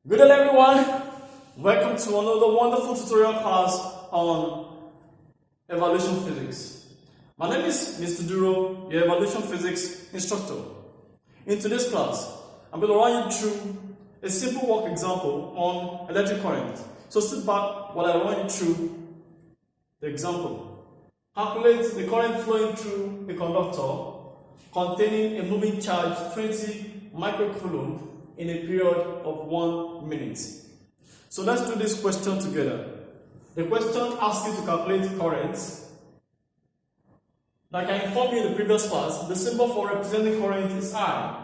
Good day everyone, welcome to another wonderful tutorial class on evaluation physics. My name is Mr. Duro, your evaluation physics instructor. In today's class, I'm going to run you through a simple work example on electric current. So sit back while I run you through the example. Calculate the current flowing through a conductor containing a moving charge 20 microcoulomb in a period of 1 minute. So let's do this question together. The question asks you to calculate current. Like I informed you in the previous class, the symbol for representing current is I.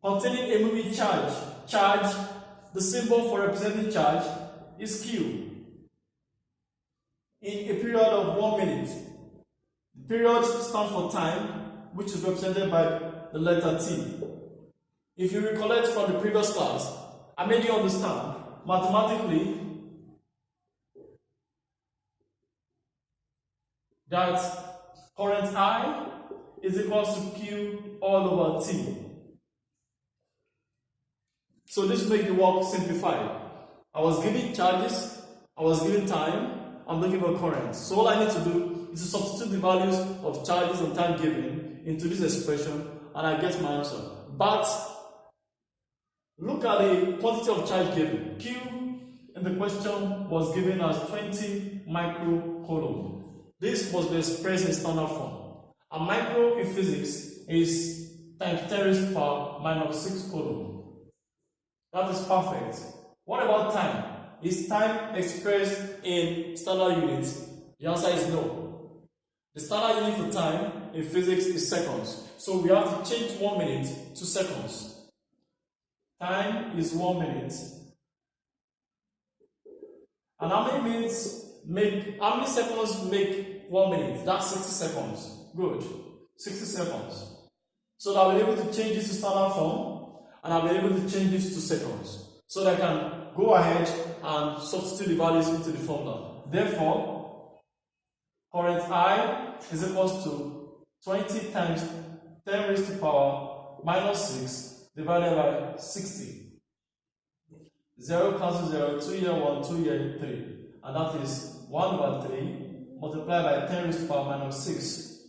Containing a moving charge, the symbol for representing charge is Q. In a period of 1 minute, the period stands for time, which is represented by the letter T. If you recollect from the previous class, I made you understand mathematically that current I is equal to Q all over T. So this makes the work simplified. I was given charges, I was given time, I'm looking for current. So all I need to do is to substitute the values of charges and time given into this expression and I get my answer. But look at the quantity of charge given. Q in the question was given as 20 microcoulomb. This must be expressed in standard form. A micro in physics is times 10 raised to the power minus 6 coulomb. That is perfect. What about time? Is time expressed in standard units? The answer is no. The standard unit for time in physics is seconds. So we have to change 1 minute to seconds. Time is 1 minute. And how many seconds make 1 minute? That's 60 seconds. Good. 60 seconds. So that I'll be able to change this to standard form and I'll be able to change this to seconds. So that I can go ahead and substitute the values into the formula. Therefore, current I is equal to 20 times 10 raised to the power minus 6 divided by 60. 0 cancels 0, 2 here 1, 2 here 3. And that is 1 over 3 multiplied by 10 raised to the power minus 6.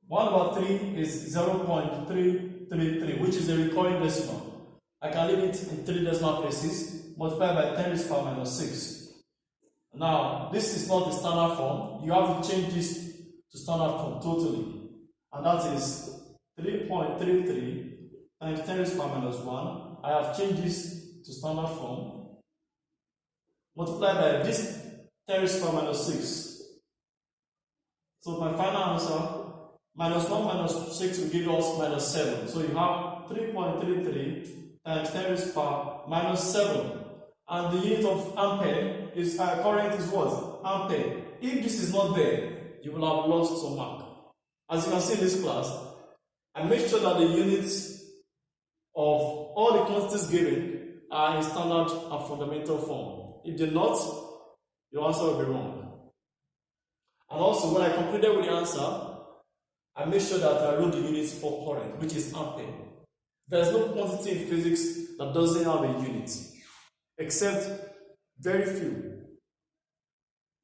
1 over 3 is 0.333, which is a recurring decimal. I can leave it in 3 decimal places, multiplied by 10 raised to the power minus 6. Now, this is not the standard form. You have to change this to standard form totally. And that is 3.33 times 10 raised to the power minus 1. I have changed this to standard form. Multiplied by this 10 raised to the power minus 6. So my final answer, minus 1 minus 6 will give us minus 7. So you have 3.33 times 10 raised to the power minus 7. And the unit of ampere is current is what? Ampere. If this is not there, you will have lost some mark. As you can see in this class, I make sure that the units of all the quantities given are in standard and fundamental form. If they're not, your answer will be wrong. And also, when I concluded with the answer, I make sure that I wrote the units for current, which is ampere. There's no quantity in physics that doesn't have a unit, except very few.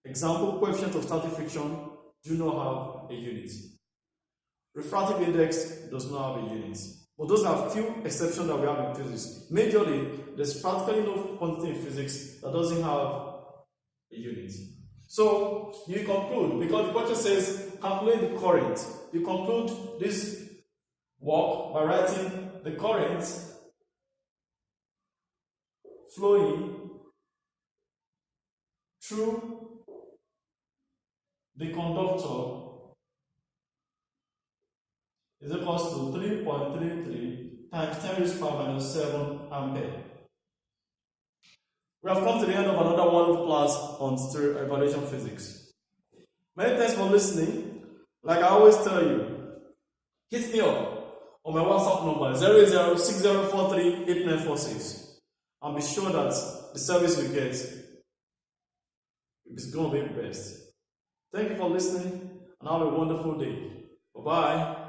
Example, coefficient of static friction do not have a unit. Refractive index does not have a unit. But those are few exceptions that we have in physics. Majorly, there's practically no quantity in physics that doesn't have a unit. So, you conclude, because the question says calculate the current. You conclude this work by writing the current flowing through the conductor is equal to 3.33 times 10 raised to the power minus 7 ampere. We have come to the end of another wonderful class on evaluation physics. Many thanks for listening. Like I always tell you, hit me up on my WhatsApp number 0060438946 and be sure that the service you get is going to be the best. Thank you for listening and have a wonderful day. Bye-bye.